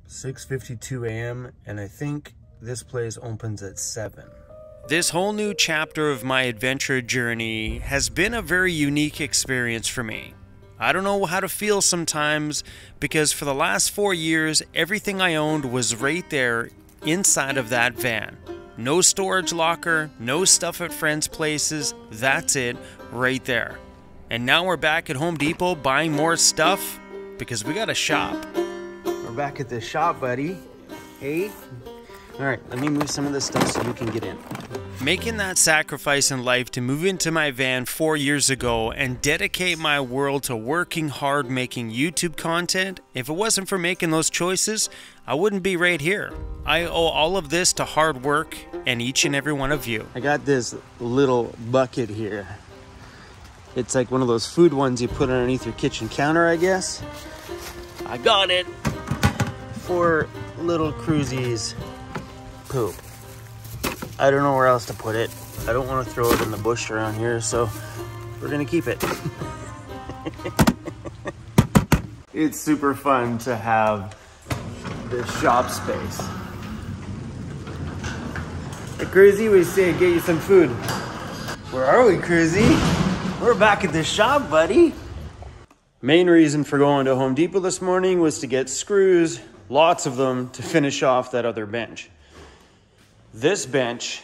6:52 a.m. and I think this place opens at 7. This whole new chapter of my adventure journey has been a very unique experience for me. I don't know how to feel sometimes because for the last 4 years, everything I owned was right there inside of that van. No storage locker, no stuff at friends' places, that's it, right there. And now we're back at Home Depot buying more stuff because we gotta shop. We're back at the shop, buddy. Hey? All right, let me move some of this stuff so you can get in. Making that sacrifice in life to move into my van 4 years ago and dedicate my world to working hard making YouTube content, if it wasn't for making those choices, I wouldn't be right here. I owe all of this to hard work and each and every one of you. I got this little bucket here. It's like one of those food ones you put underneath your kitchen counter, I guess. I got it for little Cruzy's poop. I don't know where else to put it. I don't want to throw it in the bush around here, so we're gonna keep it. It's super fun to have this shop space. Hey, Cruzy, we say get you some food. Where are we, Cruzy? We're back at the shop, buddy. Main reason for going to Home Depot this morning was to get screws, lots of them, to finish off that other bench. This bench,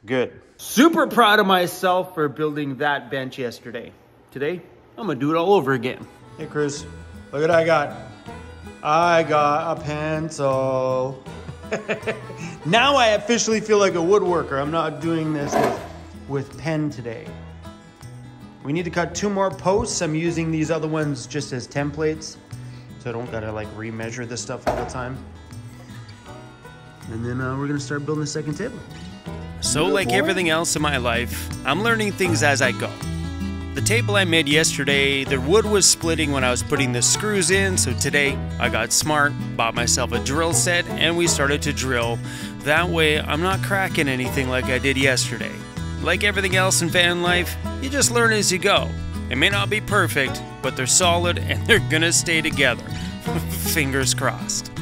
good. Super proud of myself for building that bench yesterday. Today, I'm gonna do it all over again. Hey, Cruz, look what I got. I got a pencil. Now I officially feel like a woodworker. I'm not doing this with pen today. We need to cut 2 more posts. I'm using these other ones just as templates, so I don't gotta like remeasure this stuff all the time. And then we're gonna start building a second table. So like everything else in my life, I'm learning things as I go. The table I made yesterday, the wood was splitting when I was putting the screws in, so today I got smart, bought myself a drill set, and we started to drill. That way I'm not cracking anything like I did yesterday. Like everything else in van life, you just learn as you go. It may not be perfect, but they're solid and they're gonna stay together. Fingers crossed.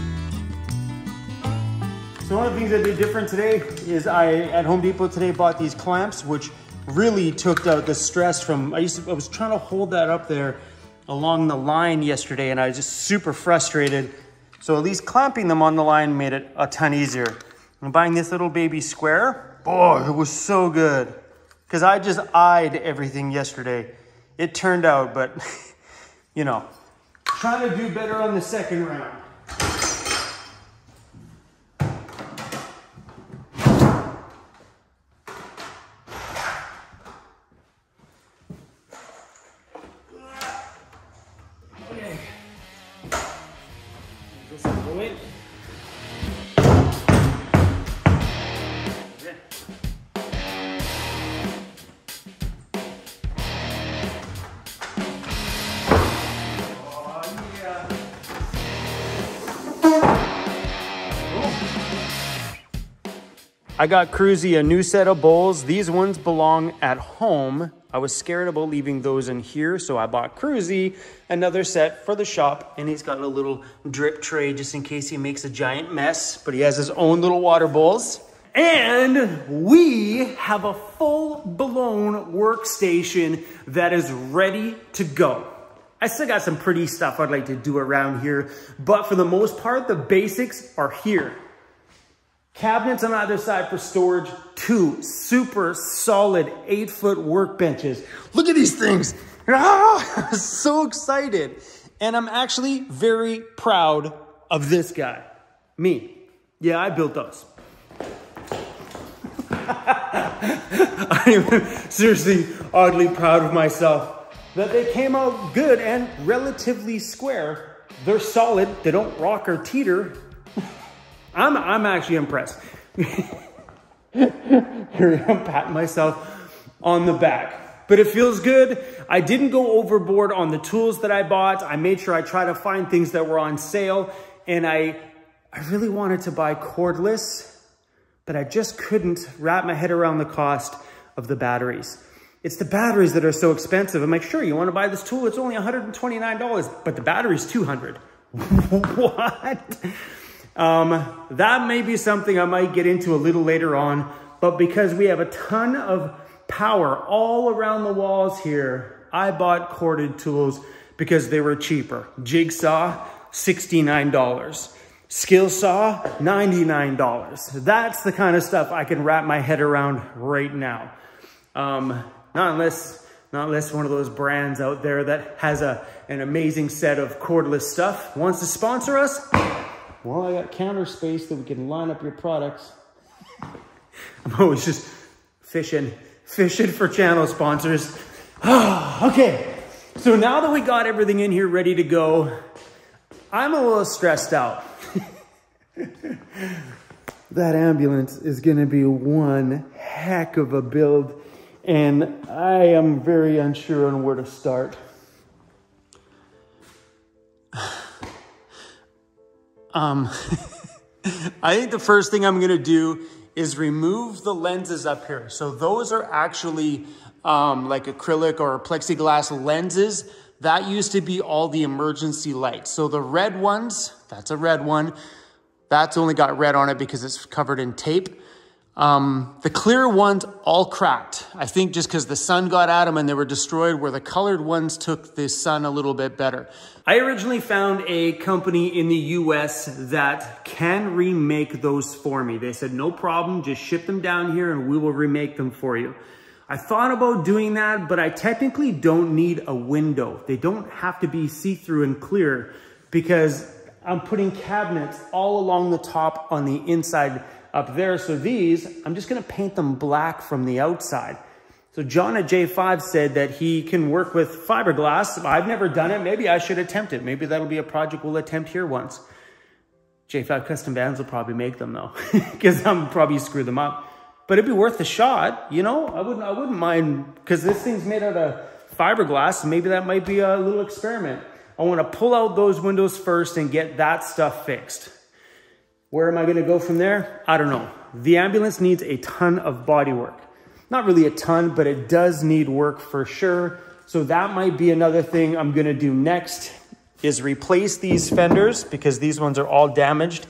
So one of the things I did different today is at Home Depot today bought these clamps, which really took out the stress from, I was trying to hold that up there along the line yesterday and I was just super frustrated. So at least clamping them on the line made it a ton easier. I'm buying this little baby square. Oh, it was so good. Because I just eyed everything yesterday. It turned out, but you know, trying to do better on the second round. Okay. This will go in. I got Cruzy a new set of bowls. These ones belong at home. I was scared about leaving those in here, so I bought Cruzy another set for the shop, and he's got a little drip tray just in case he makes a giant mess, but he has his own little water bowls. And we have a full-blown workstation that is ready to go. I still got some pretty stuff I'd like to do around here, but for the most part, the basics are here. Cabinets on either side for storage, 2 super solid 8-foot workbenches. Look at these things. Ah, I'm so excited. And I'm actually very proud of this guy. Me. Yeah, I built those. I'm seriously oddly proud of myself that they came out good and relatively square. They're solid. They don't rock or teeter. I'm actually impressed. Here I'm patting myself on the back. But it feels good. I didn't go overboard on the tools that I bought. I made sure I try to find things that were on sale. And I really wanted to buy cordless, but I just couldn't wrap my head around the cost of the batteries. It's the batteries that are so expensive. I'm like, sure, you want to buy this tool? It's only $129, but the battery's $200. What? That may be something I might get into a little later on, but because we have a ton of power all around the walls here, I bought corded tools because they were cheaper. Jigsaw, $69. Skill saw, $99. That's the kind of stuff I can wrap my head around right now. Not unless one of those brands out there that has an amazing set of cordless stuff wants to sponsor us. Well, I got counter space that we can line up your products. I'm always just fishing for channel sponsors. Okay, so now that we got everything in here ready to go, I'm a little stressed out. That ambulance is gonna be one heck of a build, and I am very unsure on where to start. I think the first thing I'm gonna do is remove the lenses up here. So those are actually like acrylic or plexiglass lenses. That used to be all the emergency lights. So the red ones, that's a red one. That's only got red on it because it's covered in tape. The clear ones all cracked. I think just because the sun got at them and they were destroyed, where the colored ones took the sun a little bit better. I originally found a company in the US that can remake those for me. They said, no problem, just ship them down here and we will remake them for you. I thought about doing that, but I technically don't need a window. They don't have to be see-through and clear because I'm putting cabinets all along the top on the inside up there. So these, I'm just gonna paint them black from the outside. So John at J5 said that he can work with fiberglass. I've never done it. Maybe I should attempt it. Maybe that'll be a project we'll attempt here once. J5 Custom Bands will probably make them though, because I'm probably screw them up. But it'd be worth a shot, you know? I wouldn't mind, because this thing's made out of fiberglass. Maybe that might be a little experiment. I want to pull out those windows first and get that stuff fixed. Where am I going to go from there? I don't know. The ambulance needs a ton of body work. Not really a ton, but it does need work for sure. So that might be another thing I'm going to do next, is replace these fenders because these ones are all damaged.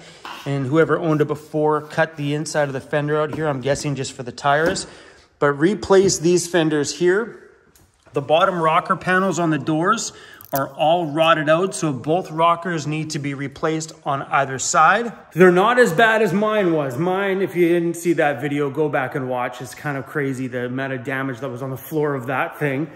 And whoever owned it before cut the inside of the fender out here, I'm guessing just for the tires. But replace these fenders here. The bottom rocker panels on the doors are all rotted out, so both rockers need to be replaced on either side. They're not as bad as mine was. Mine, if you didn't see that video, go back and watch. It's kind of crazy the amount of damage that was on the floor of that thing.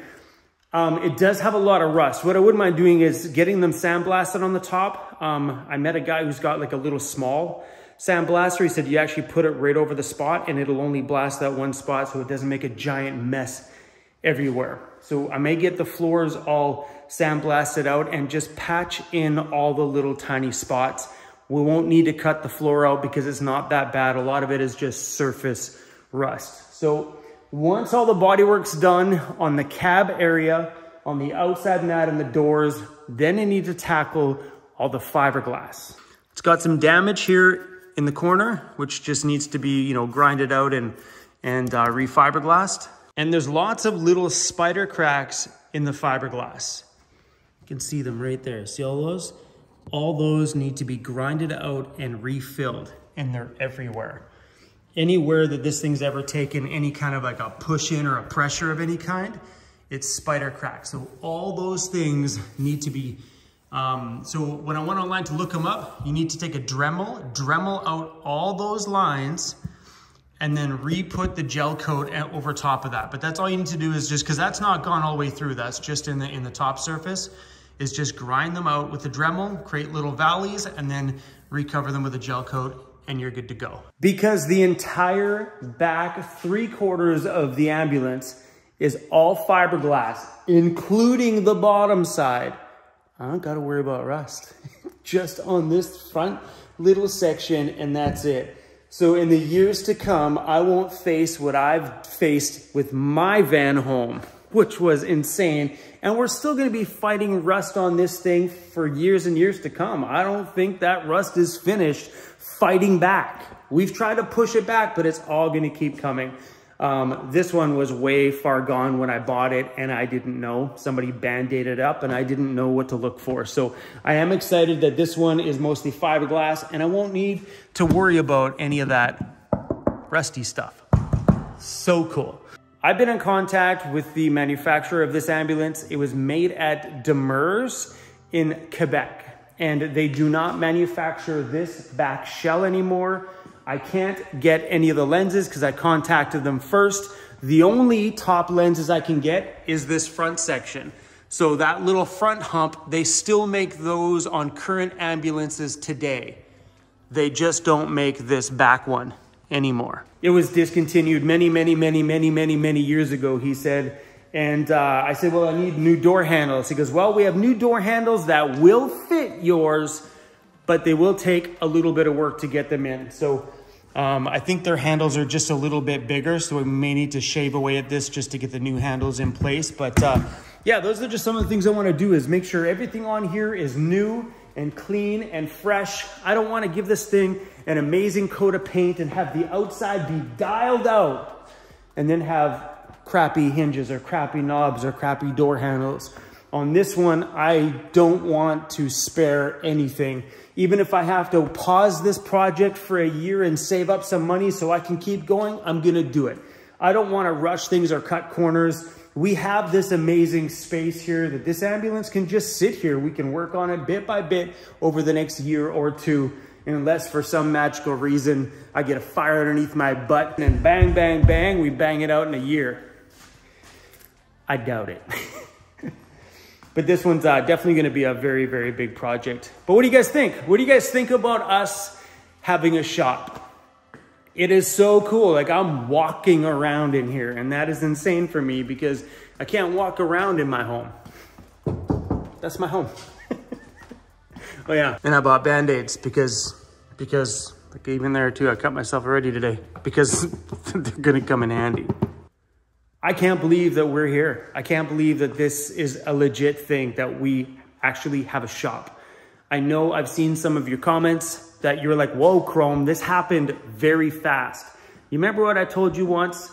It does have a lot of rust. What I wouldn't mind doing is getting them sandblasted on the top. I met a guy who's got like a little small sandblaster. He said you actually put it right over the spot and it'll only blast that one spot so it doesn't make a giant mess everywhere. So I may get the floors all sandblasted out and just patch in all the little tiny spots. We won't need to cut the floor out because it's not that bad. A lot of it is just surface rust. So once all the bodywork's done on the cab area, on the outside mat and the doors, then I need to tackle all the fiberglass. It's got some damage here in the corner, which just needs to be, you know, grinded out and refiberglassed. And there's lots of little spider cracks in the fiberglass. You can see them right there. See all those? All those need to be grinded out and refilled, and they're everywhere. Anywhere that this thing's ever taken any kind of like a push in or a pressure of any kind, it's spider cracks. So all those things need to be, so when I went online to look them up, you need to take a Dremel out all those lines and then re-put the gel coat over top of that. But that's all you need to do is just, because that's not gone all the way through, that's just in the top surface, is just grind them out with the Dremel, create little valleys, and then recover them with a gel coat, and you're good to go. Because the entire back 3/4 of the ambulance is all fiberglass, including the bottom side, I don't gotta worry about rust. Just on this front little section, and that's it. So in the years to come, I won't face what I've faced with my van home, which was insane. And we're still gonna be fighting rust on this thing for years and years to come. I don't think that rust is finished fighting back. We've tried to push it back, but it's all gonna keep coming. This one was way far gone when I bought it, and I didn't know. Somebody band-aided it up, and I didn't know what to look for. So I am excited that this one is mostly fiberglass, and I won't need to worry about any of that rusty stuff. So cool. I've been in contact with the manufacturer of this ambulance. It was made at Demers in Quebec, and they do not manufacture this back shell anymore. I can't get any of the lenses because I contacted them first. The only top lenses I can get is this front section. So that little front hump, they still make those on current ambulances today. They just don't make this back one anymore. It was discontinued many years ago, he said. And I said, well, I need new door handles. He goes, well, we have new door handles that will fit yours, but they will take a little bit of work to get them in. So I think their handles are just a little bit bigger, so we may need to shave away at this just to get the new handles in place. But yeah, those are just some of the things I want to do, is make sure everything on here is new and clean and fresh. I don't want to give this thing an amazing coat of paint and have the outside be dialed out and then have crappy hinges or crappy knobs or crappy door handles. On this one, I don't want to spare anything. Even if I have to pause this project for a year and save up some money so I can keep going, I'm gonna do it. I don't want to rush things or cut corners. We have this amazing space here that this ambulance can just sit here. We can work on it bit by bit over the next year or two, unless for some magical reason I get a fire underneath my butt and bang, bang, bang, we bang it out in a year. I doubt it. But this one's definitely going to be a very big project. But what do you guys think? What do you guys think about us having a shop? It is so cool. Like, I'm walking around in here, and that is insane for me because I can't walk around in my home. That's my home. Oh yeah. And I bought Band-Aids because like, even there too, I cut myself already today because they're going to come in handy. I can't believe that we're here. I can't believe that this is a legit thing, that we actually have a shop. I know I've seen some of your comments that you're like, whoa, Chrome, this happened very fast. You remember what I told you once?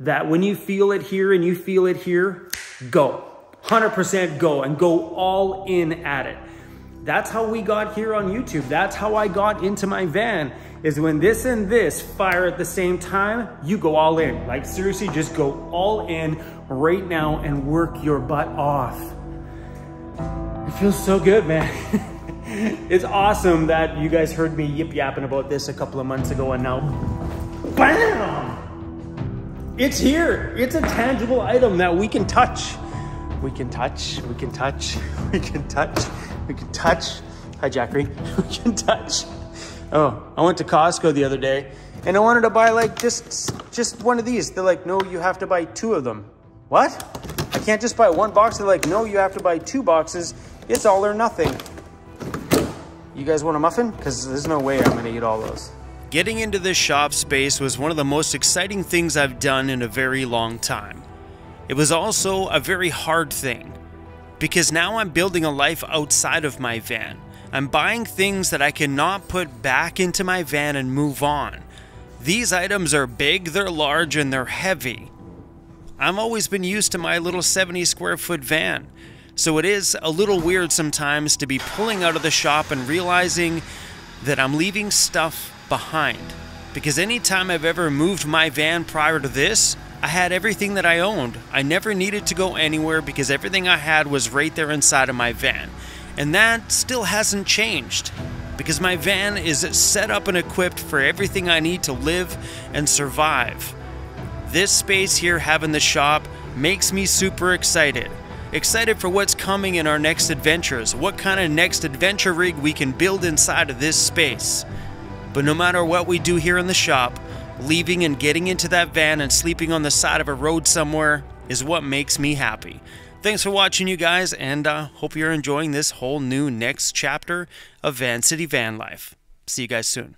That when you feel it here and you feel it here, go. 100% go, and go all in at it. That's how we got here on YouTube. That's how I got into my van, is when this and this fire at the same time, you go all in. Like, seriously, just go all in right now and work your butt off. It feels so good, man. It's awesome that you guys heard me yip-yapping about this a couple of months ago, and now, bam! It's here. It's a tangible item that we can touch. We can touch, we can touch, we can touch, we can touch. Hi, Jackery. We can touch. Oh, I went to Costco the other day and I wanted to buy like just one of these. They're like, no, you have to buy 2 of them. What? I can't just buy 1 box. They're like, no, you have to buy 2 boxes. It's all or nothing. You guys want a muffin? Because there's no way I'm going to eat all those. Getting into this shop space was one of the most exciting things I've done in a very long time. It was also a very hard thing, because now I'm building a life outside of my van. I'm buying things that I cannot put back into my van and move on. These items are big, they're large, and they're heavy. I've always been used to my little 70 square foot van, so it is a little weird sometimes to be pulling out of the shop and realizing that I'm leaving stuff behind. Because anytime I've ever moved my van prior to this, I had everything that I owned. I never needed to go anywhere because everything I had was right there inside of my van. And that still hasn't changed, because my van is set up and equipped for everything I need to live and survive. This space here, having the shop, makes me super excited. Excited for what's coming in our next adventures, what kind of next adventure rig we can build inside of this space. But no matter what we do here in the shop, leaving and getting into that van and sleeping on the side of a road somewhere is what makes me happy. Thanks for watching, you guys, and hope you're enjoying this whole new next chapter of Van City Van Life. See you guys soon.